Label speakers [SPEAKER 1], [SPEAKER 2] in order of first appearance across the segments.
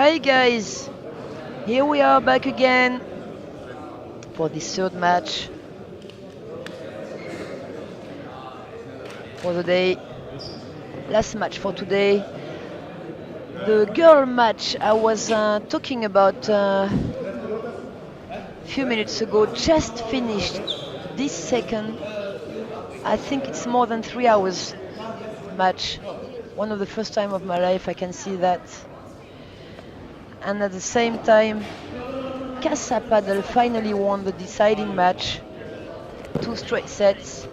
[SPEAKER 1] Hi guys, here we are back again for this third match for the day. Last match for today. The girl match I was talking about a few minutes ago just finished this second. I think it's more than 3 hours match. One of the first time of my life I can see that. And at the same time, Casa Paddle finally won the deciding match. 2 straight sets.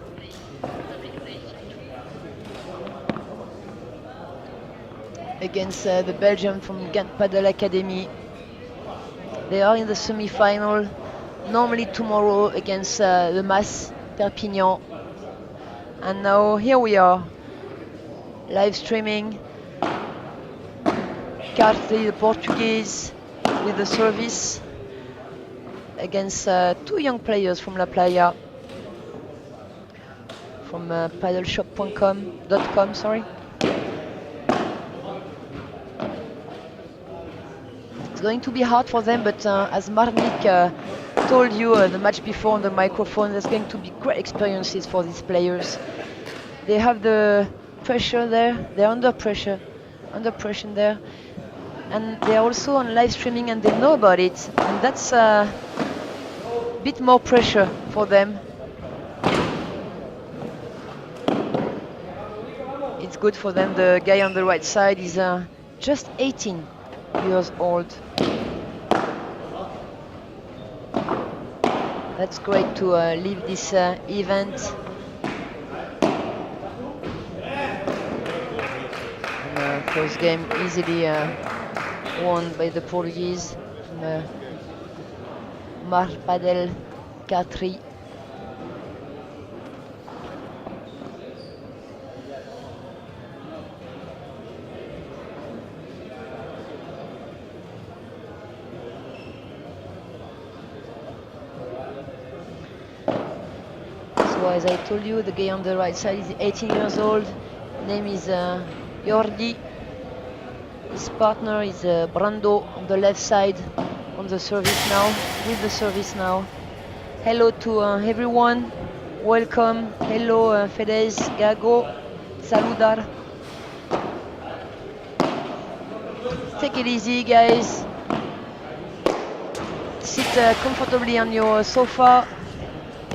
[SPEAKER 1] Against the Belgium from Ghent Paddle Academy. They are in the semi-final. Normally tomorrow against the Mas Perpignan. And now here we are, live streaming. Carly, the Portuguese, with the service against two young players from La Playa, from paddleshop.com, sorry. It's going to be hard for them, but as Marnik told you the match before on the microphone, there's going to be great experiences for these players. They have the pressure there, they're under pressure there, and they're also on live streaming and they know about it, and that's a bit more pressure for them. It's good for them. The guy on the right side is just 18 years old. That's great to leave this event. And, first game easily won by the Portuguese. Mar Padel 4. So as I told you, the guy on the right side is 18 years old. Name is Jordi. His partner is Brando on the left side, on the service now, with the service now. Hello to everyone. Welcome. Hello Fedez, Gago, Saludar. Take it easy, guys. Sit comfortably on your sofa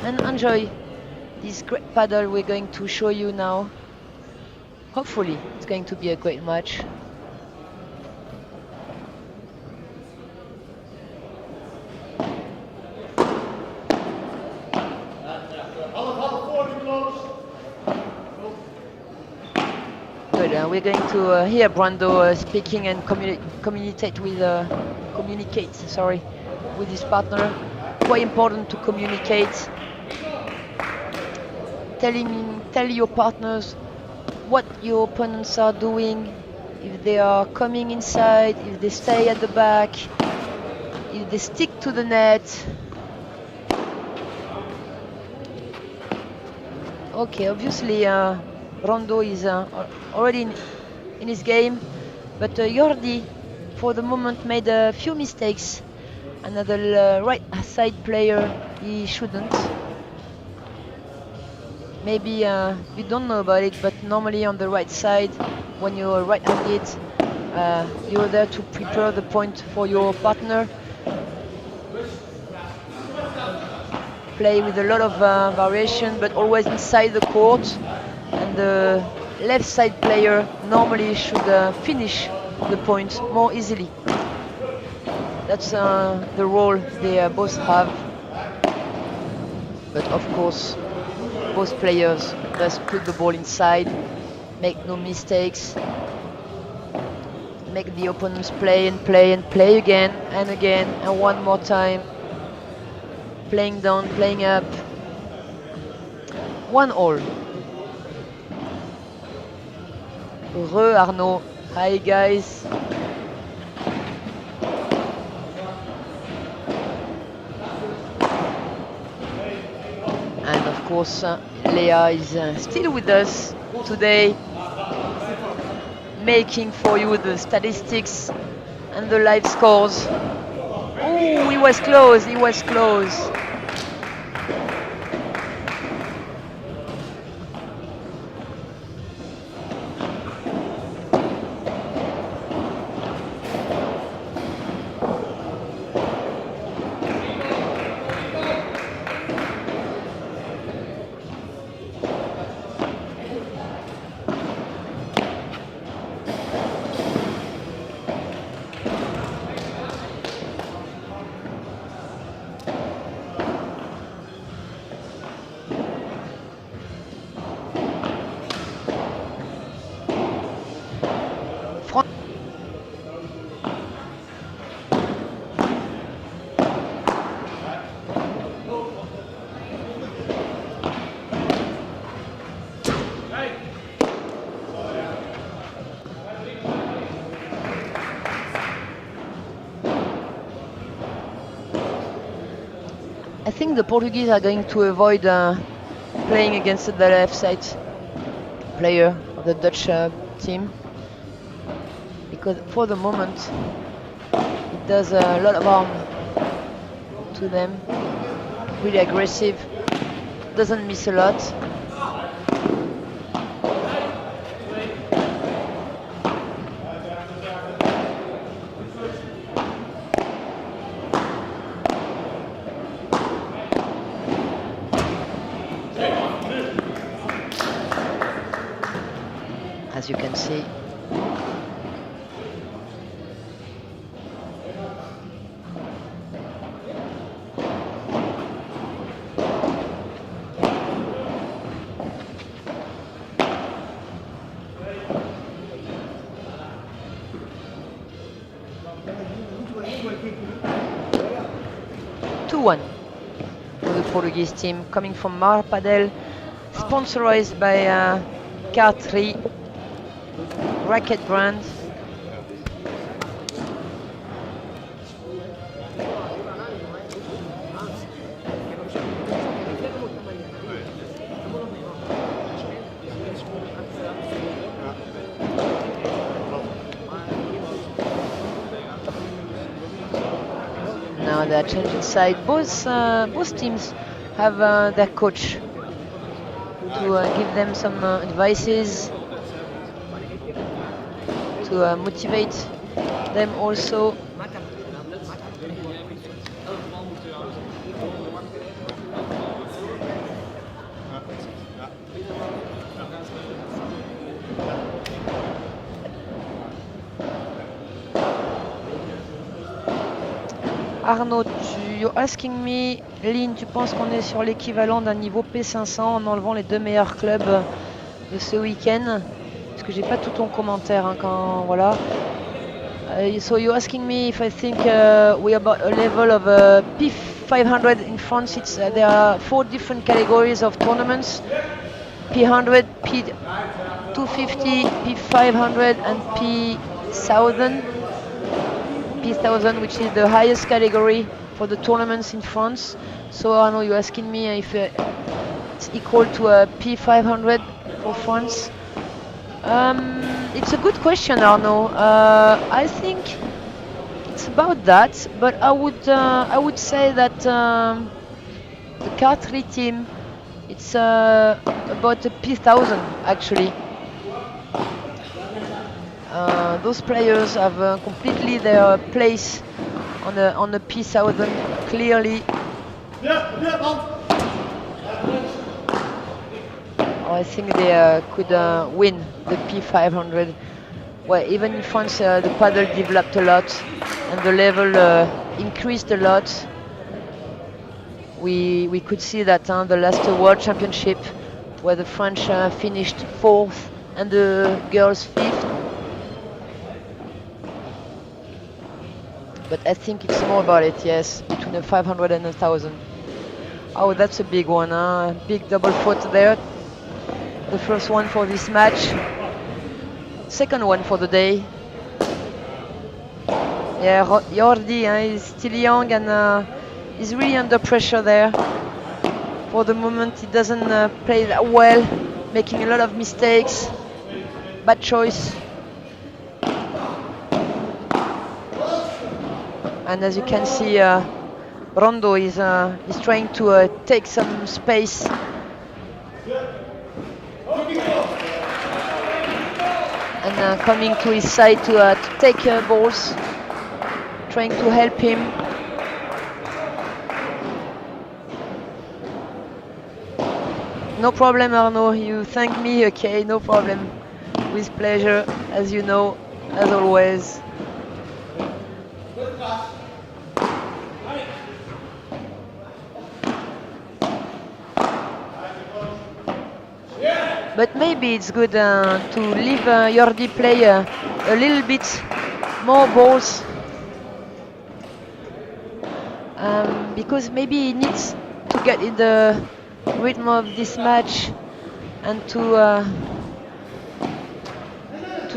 [SPEAKER 1] and enjoy this great paddle we're going to show you now. Hopefully, it's going to be a great match. Good. We're going to hear Brando speaking and communicate with his partner. Quite important to communicate. Tell your partners what your opponents are doing, if they are coming inside, if they stay at the back, if they stick to the net. Okay, obviously Rondo is already in his game, but Jordi for the moment made a few mistakes. Another right side player, he shouldn't. Maybe you don't know about it, but normally on the right side, when you're right-handed, you're there to prepare the point for your partner. Play with a lot of variation, but always inside the court. And the left side player normally should finish the point more easily. That's the role they both have. But of course, both players just put the ball inside, make no mistakes, make the opponents play and play and play again and again and one more time. Playing down, playing up. 1-1. Arnaud. Hi guys. And of course, Leah is still with us today, making for you the statistics And the live scores. Oh, he was close, he was close. I think the Portuguese are going to avoid playing against the left side player of the Dutch team, because for the moment it does a lot of harm to them. Really aggressive, doesn't miss a lot. As you can see. Two-one for the Portuguese team, coming from Mar Padel, sponsorized by Car3 racket brand. Now they're changing side. Both teams have their coach to give them some advices, to motivate them also. Arnaud, you're asking me, Lynn, tu penses qu'on est sur l'équivalent d'un niveau P500 en enlevant les deux meilleurs clubs de ce week-end? Parce que j'ai pas tout ton commentaire quand voilà. So you're asking me if I think we're about a level of P500 in France. There are 4 different categories of tournaments: P100, P250, P500, and P1000. P1000, which is the highest category for the tournaments in France. So I know you're asking me if it's equal to a P500 for France. It's a good question, Arnaud. I think it's about that, but I would say that the Car3 team, it's about a P1000 actually. Those players have completely their place on the P1000 clearly. I think they could win the P500. Well, even in France, the paddle developed a lot and the level increased a lot. We could see that the last World Championship, where the French finished 4th and the girls 5th. But I think it's more about it, yes, between a 500 and a 1000. Oh, that's a big one, huh? Big double fault there. The first one for this match. Second one for the day. Yeah, Jordi is still young and he's really under pressure there. For the moment, he doesn't play that well, making a lot of mistakes. Bad choice. And as you can see, Rondo is trying to take some space. And coming to his side to take balls, trying to help him. No problem, Arnaud. You thank me, okay? No problem. With pleasure, as you know, as always. But maybe it's good to leave Jordi play a little bit more balls, because maybe he needs to get in the rhythm of this match and to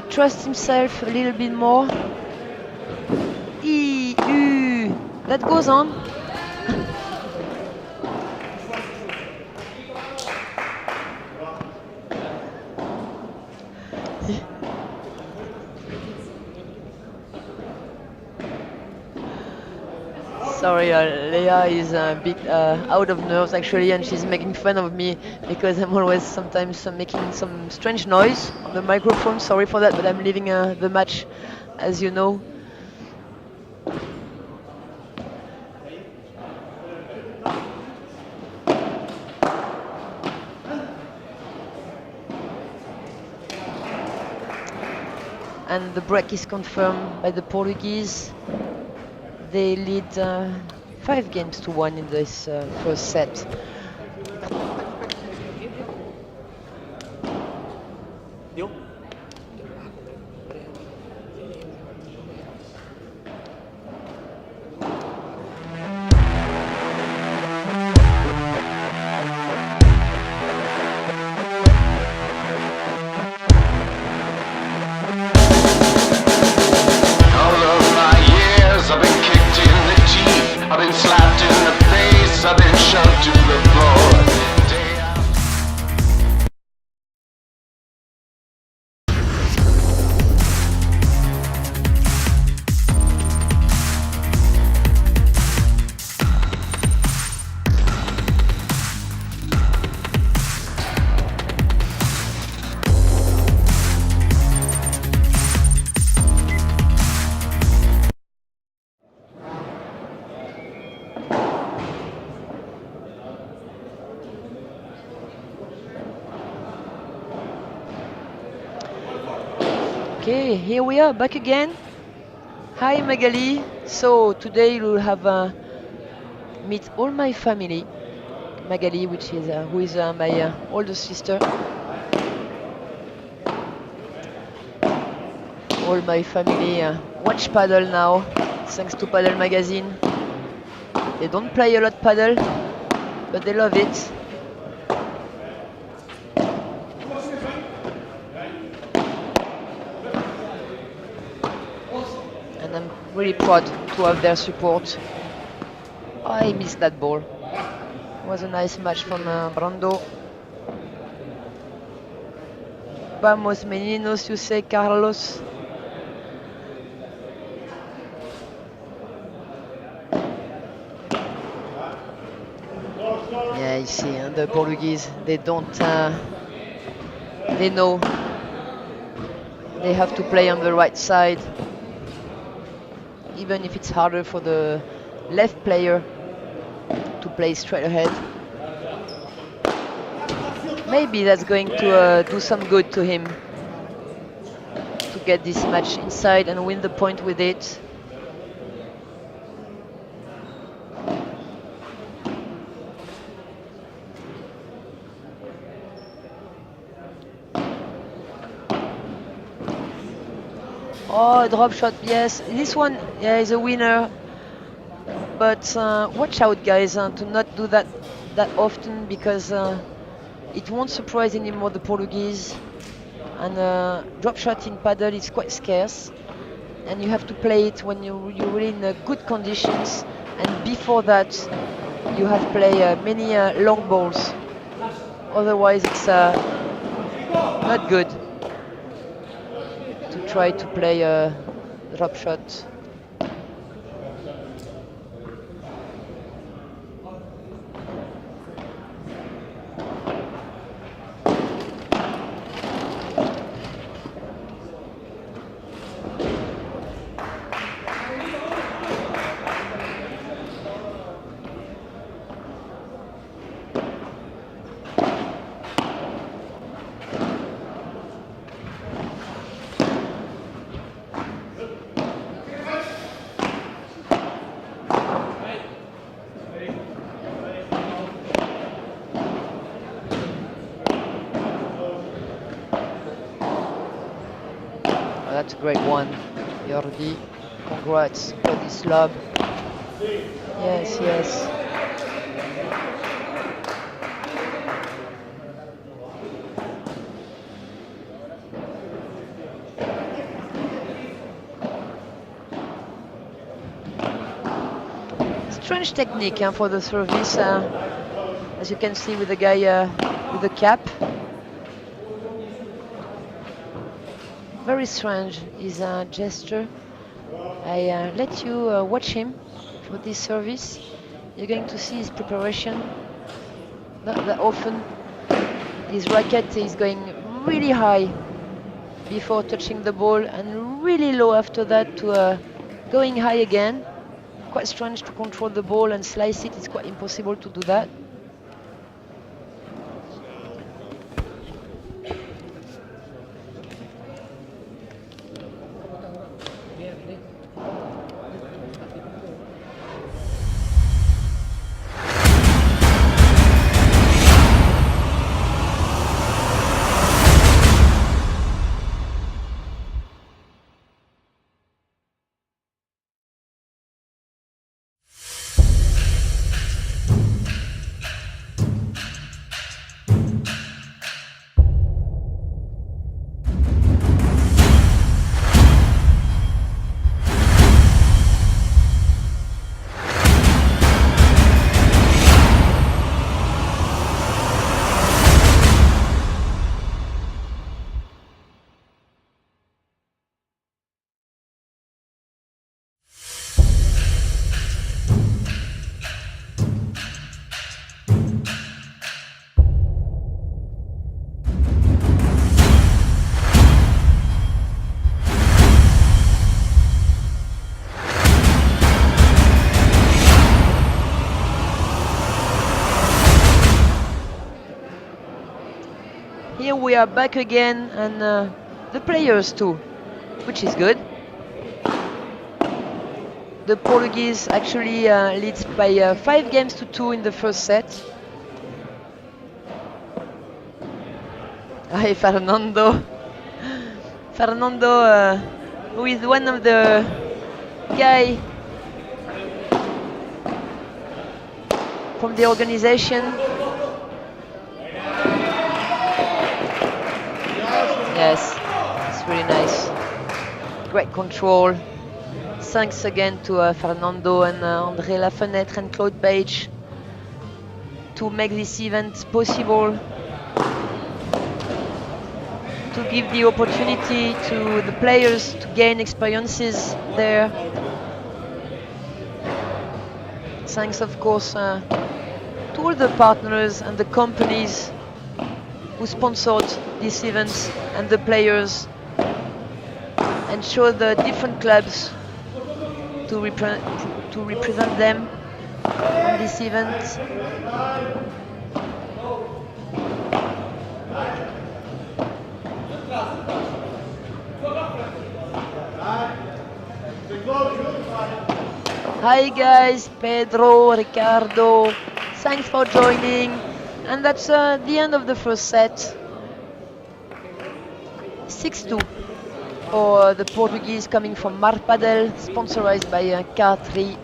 [SPEAKER 1] trust himself a little bit more. That goes on. Sorry, Leah is a bit out of nerves actually, and she's making fun of me because I'm always sometimes making some strange noise on the microphone. Sorry for that, but I'm leaving the match, as you know. And the break is confirmed by the Portuguese. They lead 5-1 in this first set. Okay, here we are back again. Hi Magali. So today we'll have meet all my family. Magali, which is who is my older sister. All my family watch paddle now, thanks to Paddle Magazine. They don't play a lot paddle, but they love it. And I'm really proud to have their support. Oh, I missed that ball. It was a nice match from Brando. Vamos meninos, you say, Carlos. Yeah, you see, the Portuguese, they don't, they know they have to play on the right side, even if it's harder for the left player to play straight ahead. Maybe that's going to do some good to him to get this match inside and win the point with it. Oh, drop shot, yes. This one, yeah, is a winner. But watch out, guys, to not do that often, because it won't surprise anymore the Portuguese. And drop shot in paddle is quite scarce, and you have to play it when you're really in good conditions. And before that, you have to play many long balls. Otherwise, it's not good to try to play a drop shot. That's a great one, Jordi. Congrats, Vladislav. Yes, yes. Strange technique for the service, as you can see with the guy with the cap. Very strange his gesture. I let you watch him for this service. You're going to see his preparation. Not that often. His racket is going really high before touching the ball and really low after that to going high again. Quite strange to control the ball and slice it. It's quite impossible to do that. Here we are back again, and the players too, which is good. The Portuguese actually leads by 5 games to 2 in the first set. Hi, Fernando. Fernando, who is one of the guy from the organization. Yes, it's really nice. Great control. Thanks again to Fernando and André Lafenêtre and Claude Page to make this event possible, to give the opportunity to the players to gain experiences there. Thanks, of course, to all the partners and the companies who sponsored these events and the players, and show the different clubs to represent them on this event. Hi guys, Pedro, Ricardo, thanks for joining. And that's the end of the first set. 6-2 for the Portuguese coming from Mar Padel, sponsored by K3.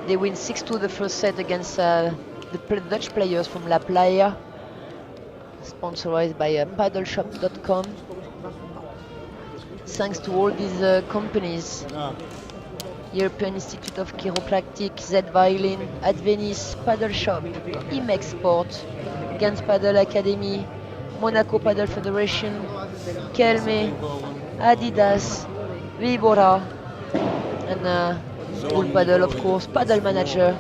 [SPEAKER 1] They win 6-2 the first set against the Dutch players from La Playa, sponsored by paddleshop.com. Thanks to all these companies. European Institute of Chiropractic, Z Violin, Advenis, Paddle Shop, Imex Sport, Gans Paddle Academy, Monaco Paddle Federation, Kelme, Adidas, Vibora, and Bull Paddle, of course, Paddle Manager.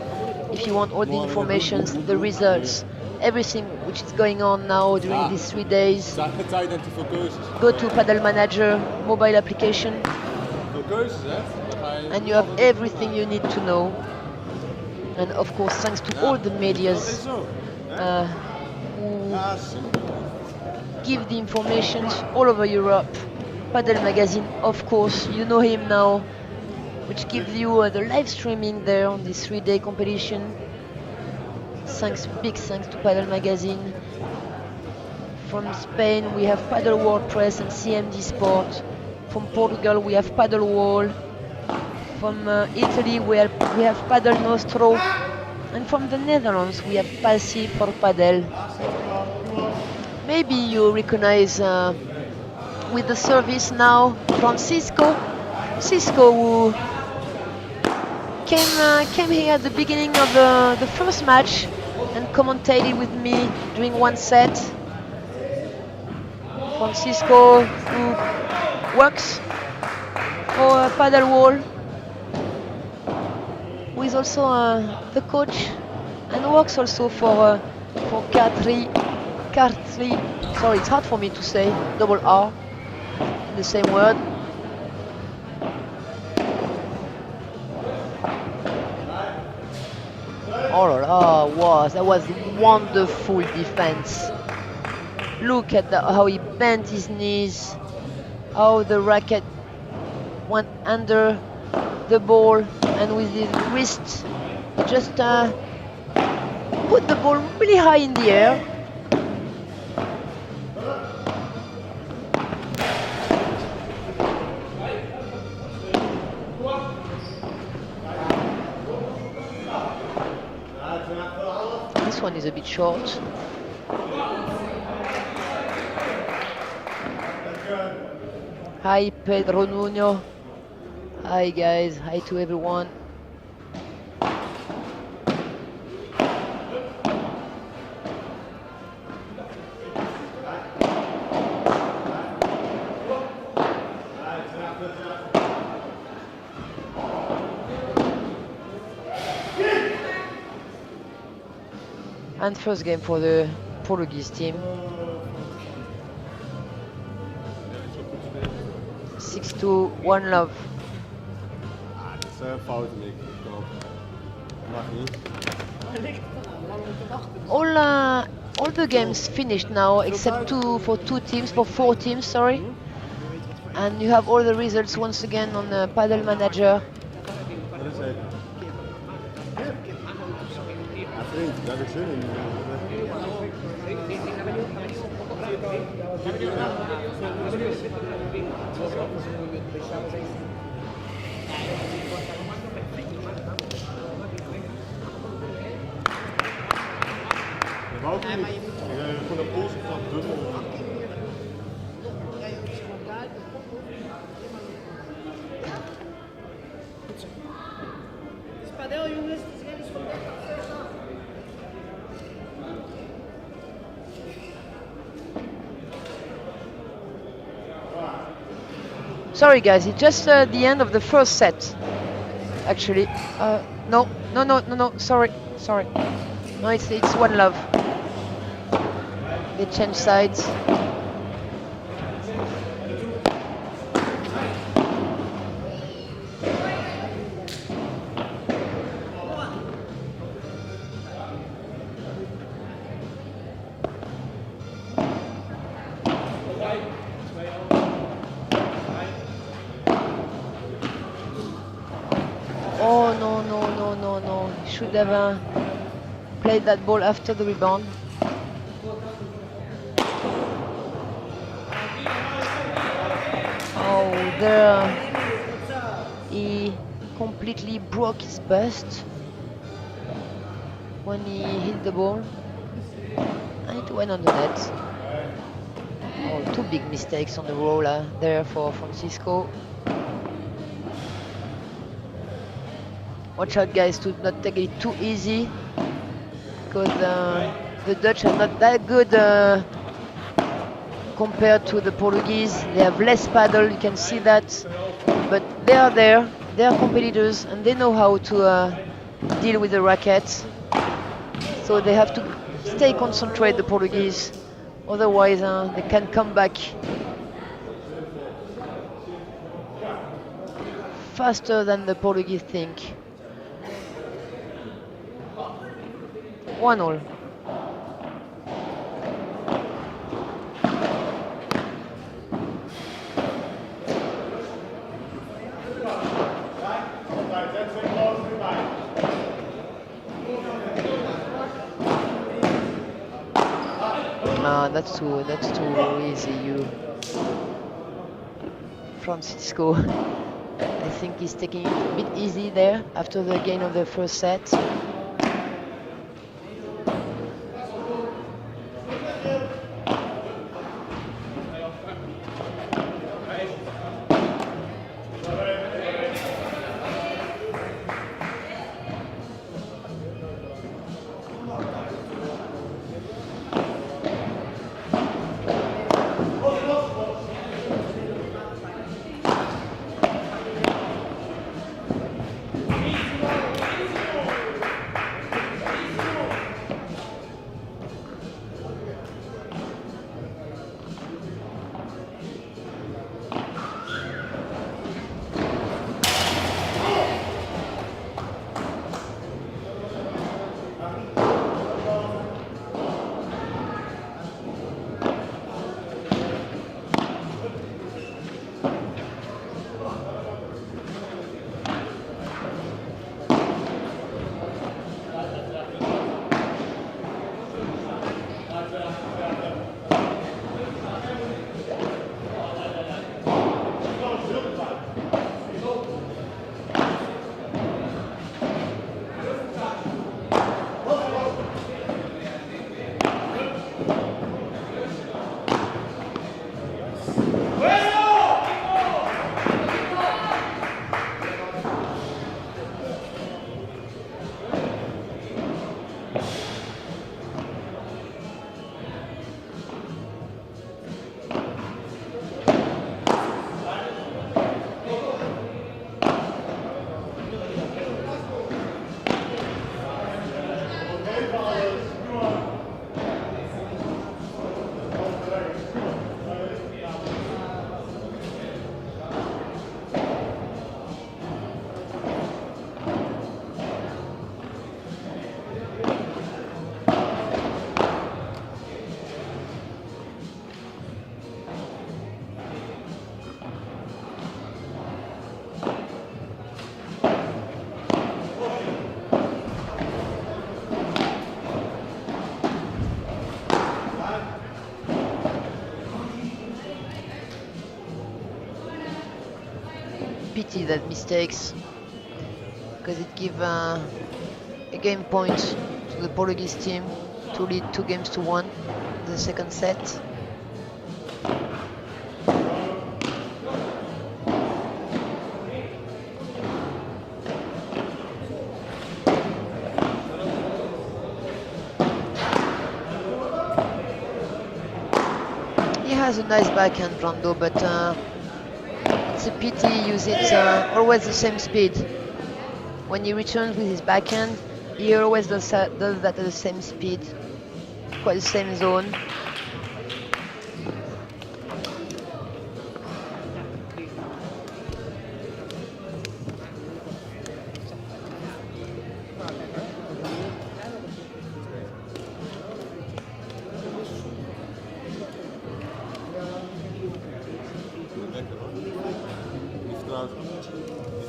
[SPEAKER 1] If you want all the information, the results, everything which is going on now during these 3 days, go to Paddle Manager mobile application, and you have everything you need to know. And of course, thanks to all the medias who give the information all over Europe. Paddle Magazine, of course, you know him now, which gives you the live streaming there on this 3-day competition. Big thanks to Paddle Magazine. From Spain, we have Paddle WordPress and CMD Sport. From Portugal, we have paddle wall. From Italy, we have paddle nostro. And from the Netherlands, we have passi for paddle. Maybe you recognize with the service now Francisco. Cisco, who came here at the beginning of the first match and commentated with me during one set. Francisco, who works for paddle wall, who is also the coach and works also for Car3. Sorry, it's hard for me to say double R, the same word. Oh la la, that was wonderful defense. Look at how he bent his knees, how the racket went under the ball, and with his wrist, he just put the ball really high in the air. This one is a bit short. Hi Pedro Nuno. Hi guys, hi to everyone. And first game for the Portuguese team. 6-2, 1 love.
[SPEAKER 2] Dat is fout, Nick. Mag niet.
[SPEAKER 1] All the games finished now except for 4 teams, sorry. And you have all the results once again on the Paddle Manager.
[SPEAKER 2] Wat is het? Ja, vriend, daar heb ik zin in. Dat wou ik niet. Voor de pols van dubbel.
[SPEAKER 3] Padel, jongens,
[SPEAKER 1] Sorry guys, it's just the end of the first set. Actually, no, sorry. No, it's 1 love. They change sides. Oh no. Should have played that ball after the rebound. Oh, there he completely broke his bust when he hit the ball. And it went on the net. Oh, 2 big mistakes on the roller there for Francisco. Watch out guys to not take it too easy, because the Dutch are not that good compared to the Portuguese. They have less paddle, you can see that, but they are there, they are competitors and they know how to deal with the racket. So they have to stay concentrated, the Portuguese, otherwise they can come back faster than the Portuguese think. 1-1. Nah, that's too easy. You Francisco. I think he's taking it a bit easy there after the gain of the first set. Pity that mistakes, because it gives a game point to the Portuguese team to lead 2-1 in the second set. He has a nice backhand, Brando, but it's a pity he uses always the same speed. When he returns with his backhand, he always does that at the same speed, quite the same zone.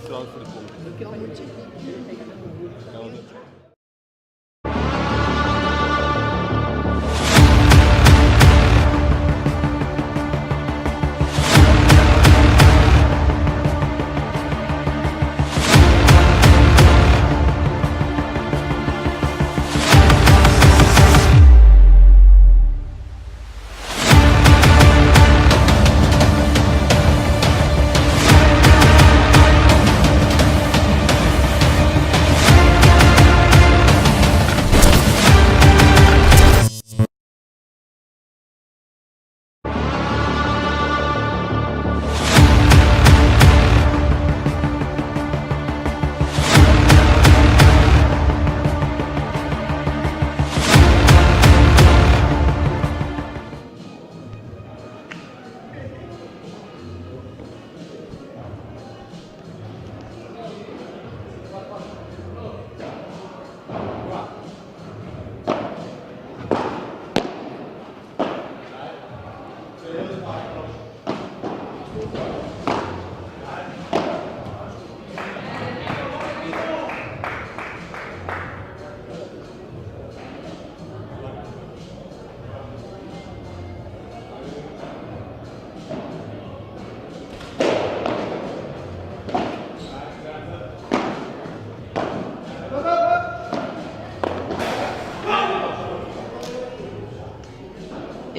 [SPEAKER 2] trouwens voor de komende.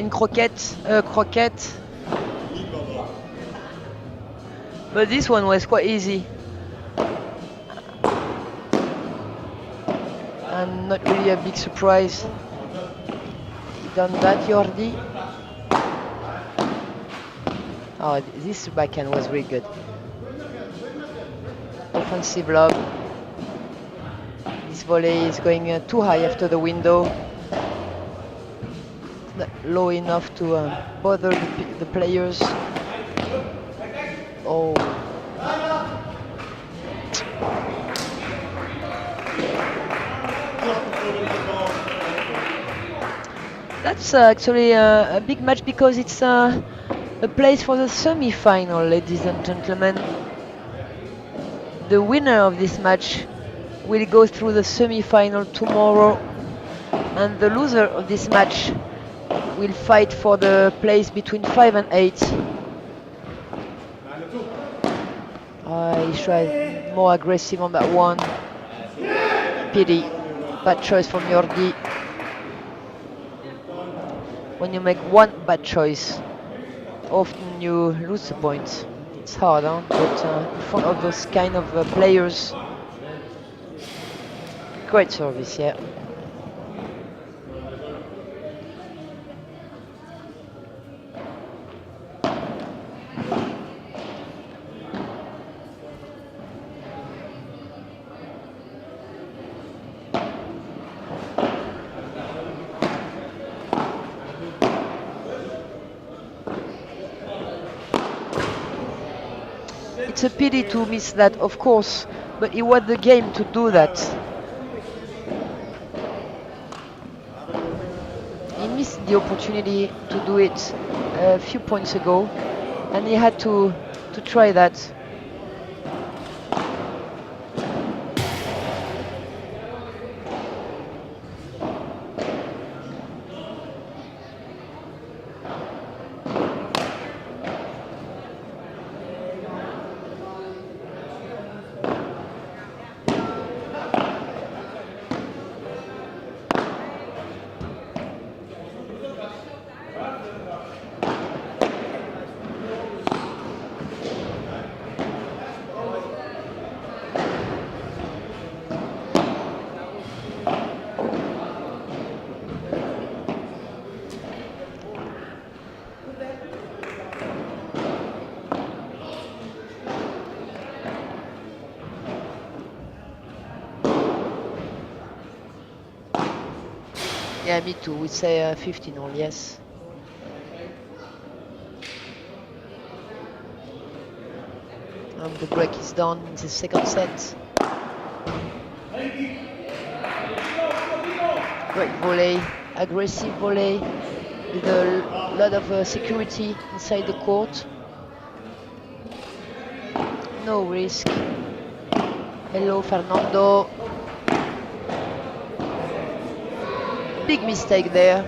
[SPEAKER 1] playing croquette. But this one was quite easy. And not really a big surprise. You done that, Jordi? Oh, this backhand was really good. Offensive lob. This volley is going too high after the window. It's not low enough to bother the players. Oh. That's actually a big match because it's a place for the semi-final, ladies and gentlemen. The winner of this match will go through the semi-final tomorrow, and the loser of this match will fight for the place between 5 and 8. I tried more aggressive on that one. Pity. Bad choice from Jordi. When you make one bad choice, often you lose the points. It's hard, huh? But in front of those kind of players, great service, yeah. It's a pity to miss that, of course, but it was the game to do that. He missed the opportunity to do it a few points ago, and he had to try that. Yeah, me too. We say 15-all, yes. The break is done in the second set. Great volley, aggressive volley, with a lot of security inside the court. No risk. Hello, Fernando. Big mistake there.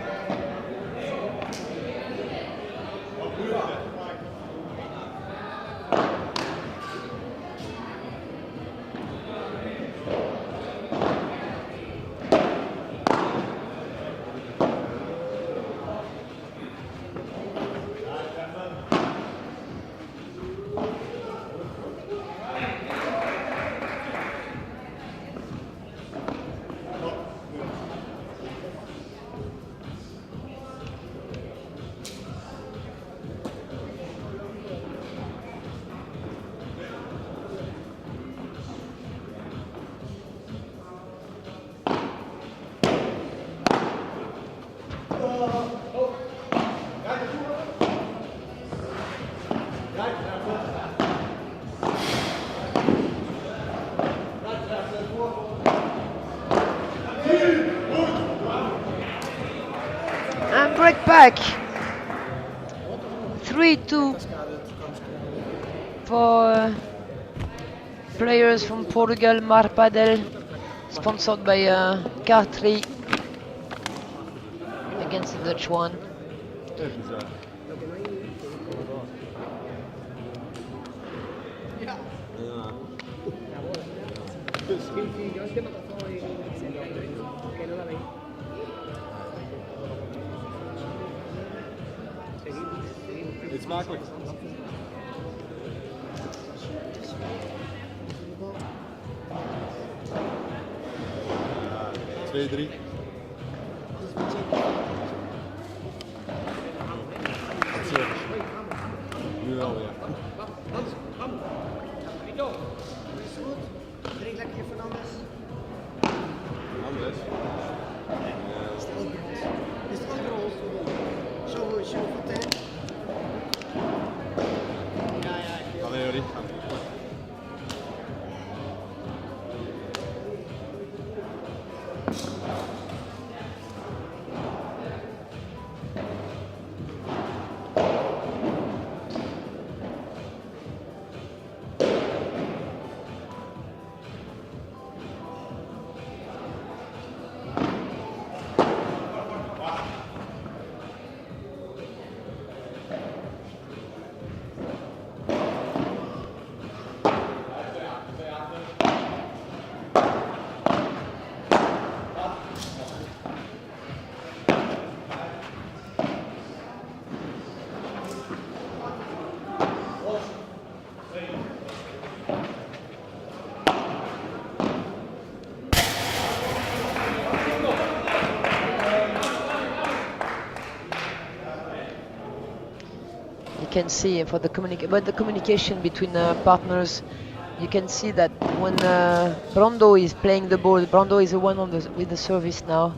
[SPEAKER 1] And break back. 3-2 for players from Portugal, Mar Padel, sponsored by Cartry, against the Dutch one.
[SPEAKER 2] smakelijk. 2-3. Nu wel weer.
[SPEAKER 3] Drink lekker je Fernandes.
[SPEAKER 2] Fernandes?
[SPEAKER 3] Is het ook roze? Is het ook roze? Zo voor 10. Ja.
[SPEAKER 2] Allee, Jordi.
[SPEAKER 1] You can see for the communication between partners, you can see that when Brando is playing the ball, Brando is the one with the service now.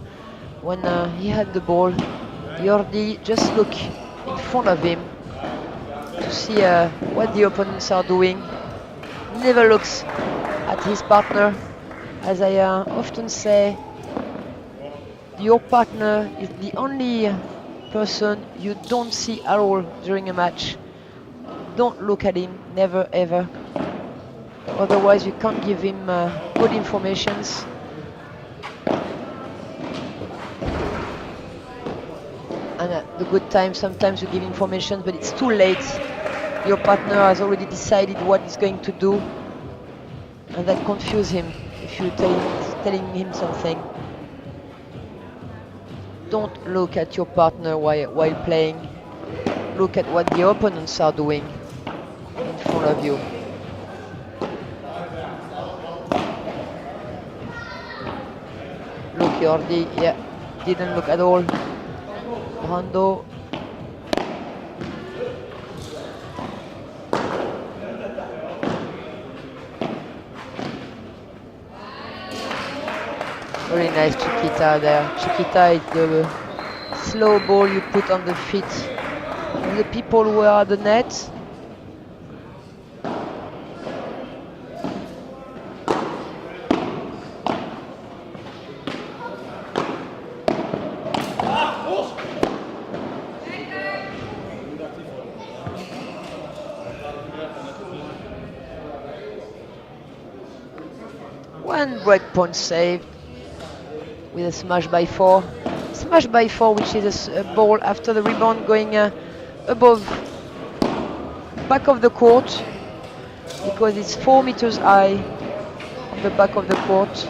[SPEAKER 1] When he had the ball, Jordi just look in front of him to see what the opponents are doing. Never looks at his partner. As I often say, your partner is the only person you don't see at all during a match. Don't look at him, never ever. Otherwise you can't give him good informations. And at the good time, sometimes you give information, but it's too late. Your partner has already decided what he's going to do, and that confuses him if you're telling him something. Don't look at your partner while playing. Look at what the opponents are doing in front of you. Look, Jordi, yeah, didn't look at all. Brando. Very nice Chiquita there. Chiquita is the slow ball you put on the feet of the people who are at the net. One breakpoint saved with a smash by 4. Smash by 4, which is a ball after the rebound going above back of the court, because it's 4 meters high on the back of the court.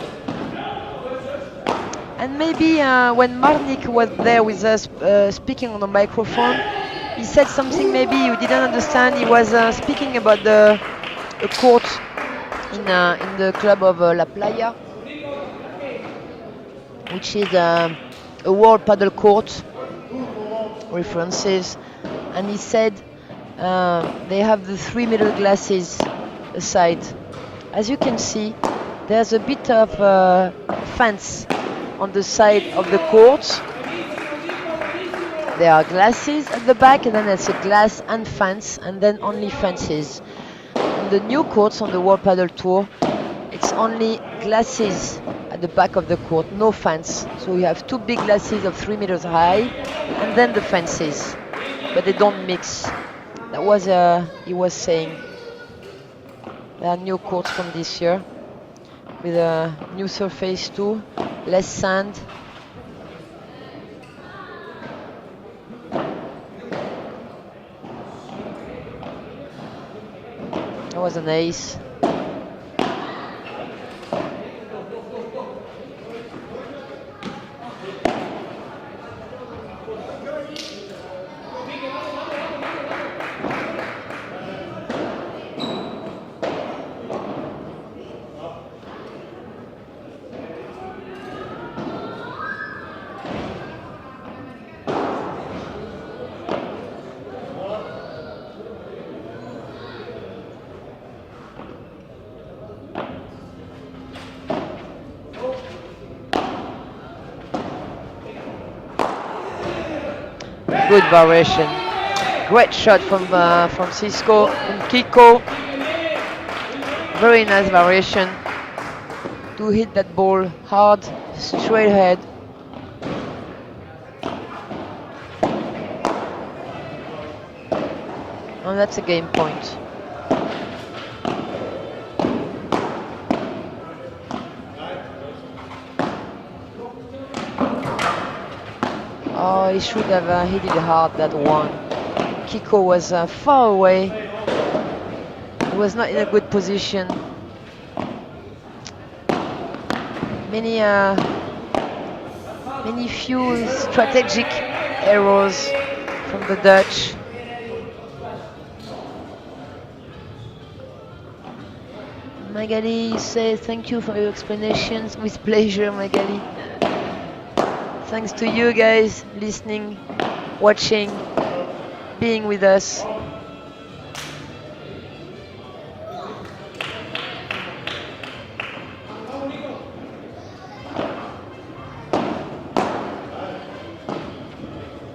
[SPEAKER 1] And maybe when Marnik was there with us speaking on the microphone, he said something maybe you didn't understand. He was speaking about the court in the club of La Playa, which is a world paddle court references, and he said they have the 3 meter glasses aside. As you can see, there's a bit of fence on the side of the court. There are glasses at the back, and then there's a glass and fence, and then only fences. On the new courts on the World Paddle Tour, it's only glasses at the back of the court, no fence. So you have 2 big glasses of 3 meters high, and then the fences, but they don't mix. That was he was saying. There are new courts from this year with a new surface too, less sand. That was an ace. Good variation. Great shot from Cisco and Kiko. Very nice variation to hit that ball hard, straight ahead. And that's a game point. Oh, he should have hit it hard, that one. Kiko was far away. He was not in a good position. Many few strategic errors from the Dutch. Magali says thank you for your explanations. With pleasure, Magali. Thanks to you guys listening, watching, being with us.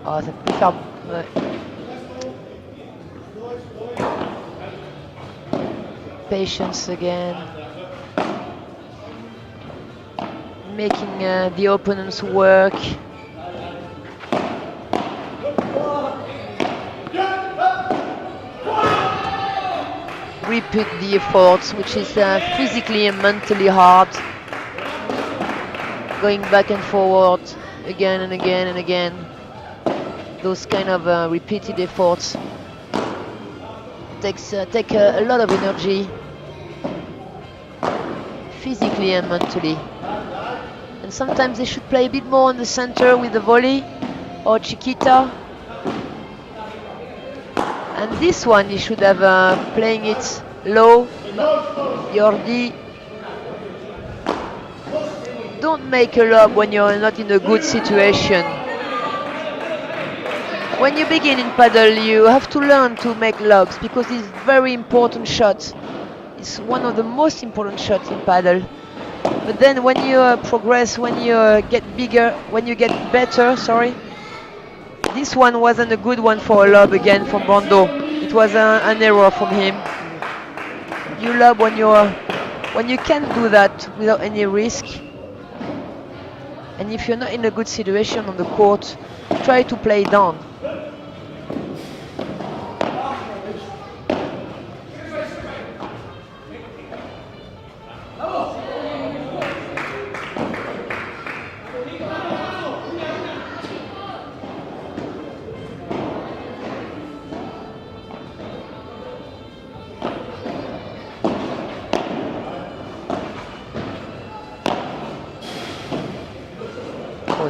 [SPEAKER 1] Oh, ça peut faire... Ouais. Patience again. Making the opponents work. Repeat the efforts, which is physically and mentally hard. Going back and forward again and again and again. Those kind of repeated efforts take a lot of energy, physically and mentally. And sometimes they should play a bit more in the center with the volley or Chiquita. And this one you should have playing it low. Jordi, don't make a lob when you're not in a good situation. When you begin in paddle, you have to learn to make lobs because it's very important shot. It's one of the most important shots in paddle. But then when you progress, when you get bigger, when you get better, sorry, this one wasn't a good one for a lob again from Brando. It was an error from him. You lob when you can't do that without any risk. And if you're not in a good situation on the court, try to play down.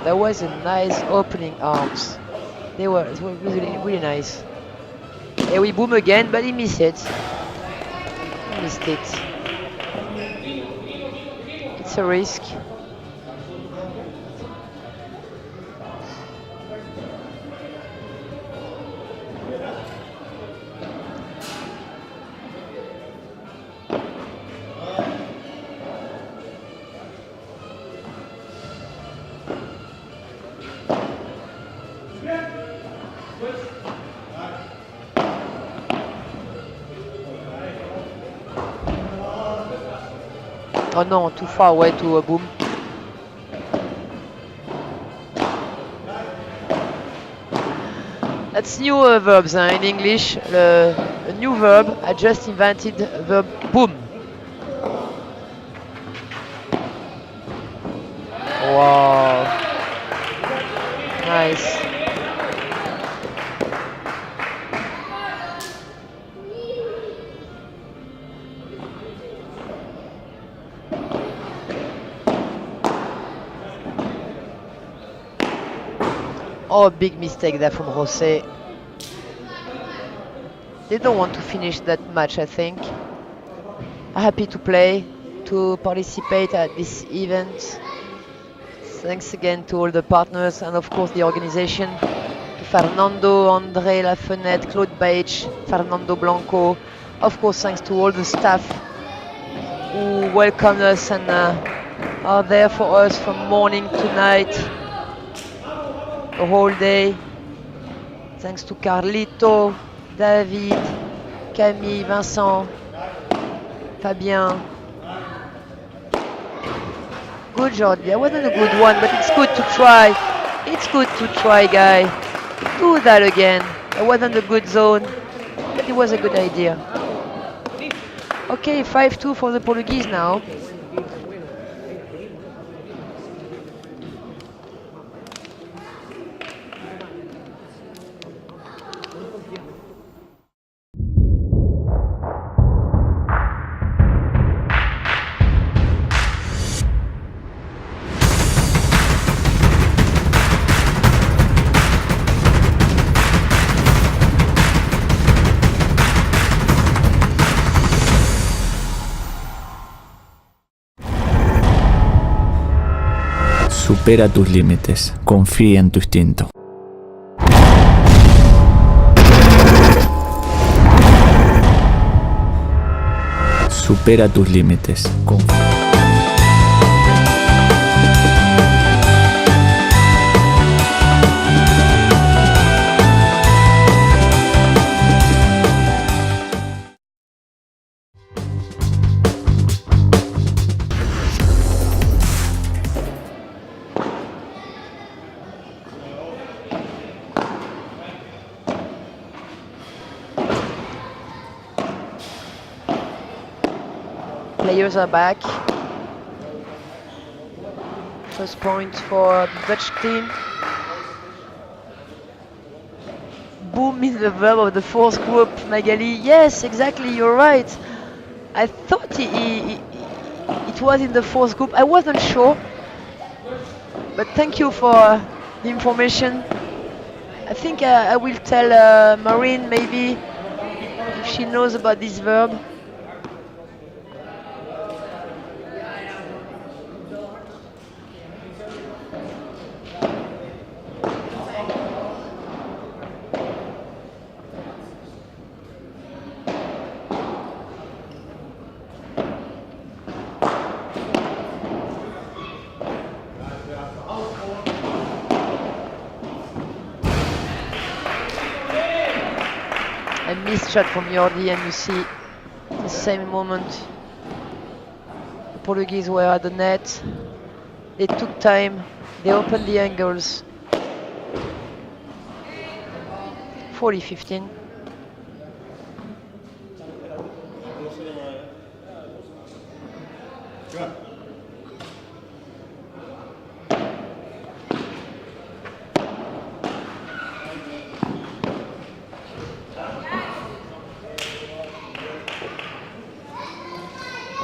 [SPEAKER 1] That was a nice opening arms. It was really, really nice. And we boom again, but he missed it. He missed it. It's a risk. Oh no, too far away to a boom. That's new verbs in English. A new verb. I just invented verb boom. Wow. Nice. Oh, big mistake there from Jose. They don't want to finish that match, I think. Happy to play, to participate at this event. Thanks again to all the partners and of course the organization. To Fernando, André Lafenette, Claude Baich, Fernando Blanco. Of course, thanks to all the staff who welcome us and are there for us from morning to night. The whole day. Thanks to Carlito, David, Camille, Vincent, Fabien. Good, Jordi. That wasn't a good one, but it's good to try. It's good to try, guy. Do that again. It wasn't a good zone, but it was a good idea. Okay, 5-2 for the Portuguese now.
[SPEAKER 4] Supera tus límites. Confía en tu instinto. Supera tus límites.
[SPEAKER 1] Players are back. First point for the Dutch team. Boom is the verb of the fourth group, Magali. Yes, exactly, you're right. I thought it was in the fourth group. I wasn't sure. But thank you for the information. I think I will tell Marine maybe if she knows about this verb. A missed shot from Jordi, and you see the same moment. The Portuguese were at the net. They took time. They opened the angles. 40-15.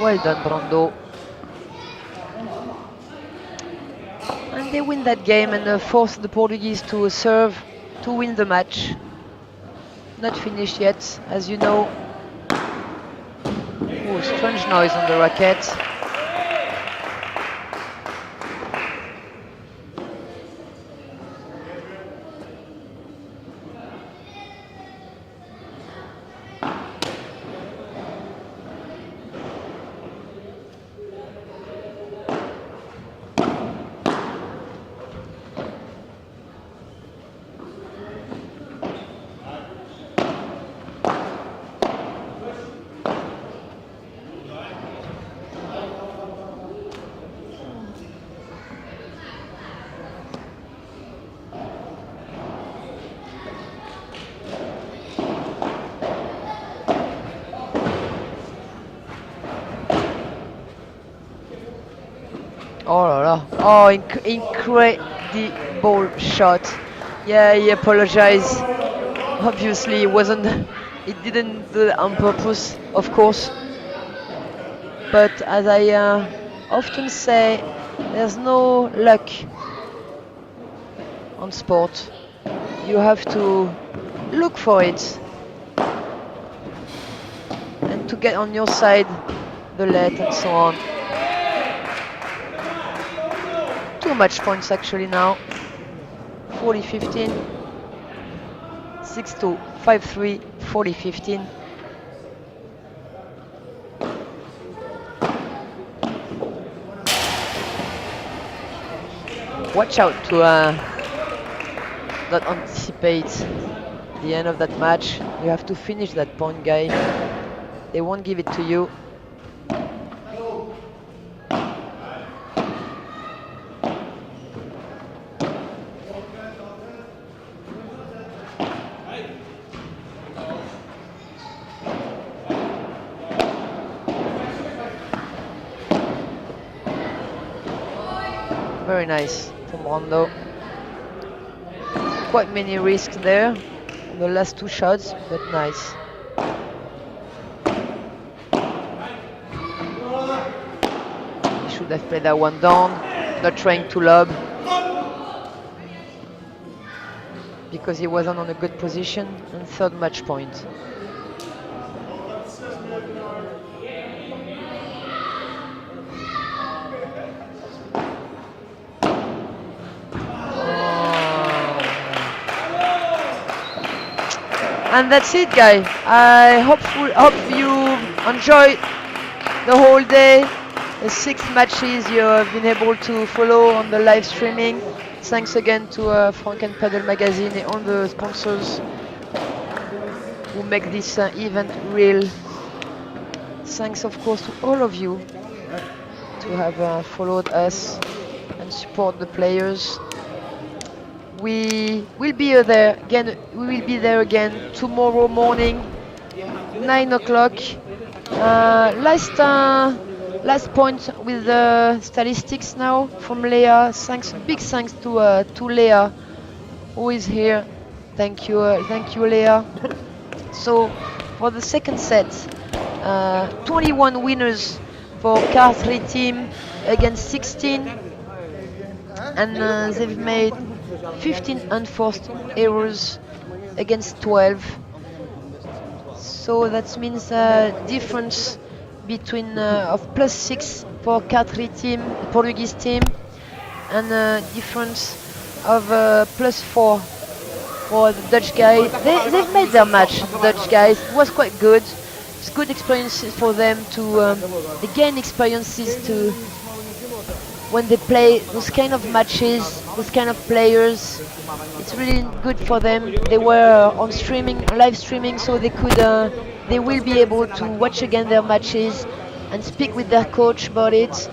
[SPEAKER 1] Well done, Brando. And they win that game and force the Portuguese to serve to win the match. Not finished yet, as you know. Oh, strange noise on the racket. Oh la la. Oh, incredible shot. Yeah, he apologized. Obviously, it didn't do it on purpose, of course. But as I often say, there's no luck on sport. You have to look for it and to get on your side the let and so on. Too much points actually now. 40-15. 6-2, 5-3, 40-15. Watch out to not anticipate the end of that match. You have to finish that point, guy. They won't give it to you. Very nice from Rondo. Quite many risks there on the last two shots, but nice. He should have played that one down, not trying to lob, because he wasn't on a good position. And third match point. And that's it, guys. I hope you enjoyed the whole day, the 6 matches you have been able to follow on the live streaming. Thanks again to Frank and Paddle Magazine and all the sponsors who make this event real. Thanks, of course, to all of you to have followed us and support the players. We will be there again. We will be there again tomorrow morning, 9 o'clock. Last point with the statistics now from Leah. Big thanks to Leah, who is here. Thank you, Leah. So for the second set, 21 winners for Car 3 team against 16, and they've made 15 unforced errors against 12. So that means difference between of +6 for Car 3 team, Portuguese team, and difference of +4 for the Dutch guys. They've made their match, the Dutch guys. It was quite good. It's good experiences for them to they gain experiences to when they play those kind of matches, those kind of players. It's really good for them. They were on live streaming, so they will be able to watch again their matches and speak with their coach about it.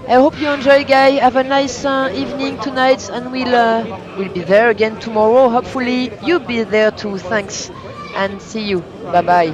[SPEAKER 1] I hope you enjoy, guys. Have a nice evening tonight, and we'll be there again tomorrow. Hopefully you'll be there too. Thanks, and see you. Bye bye.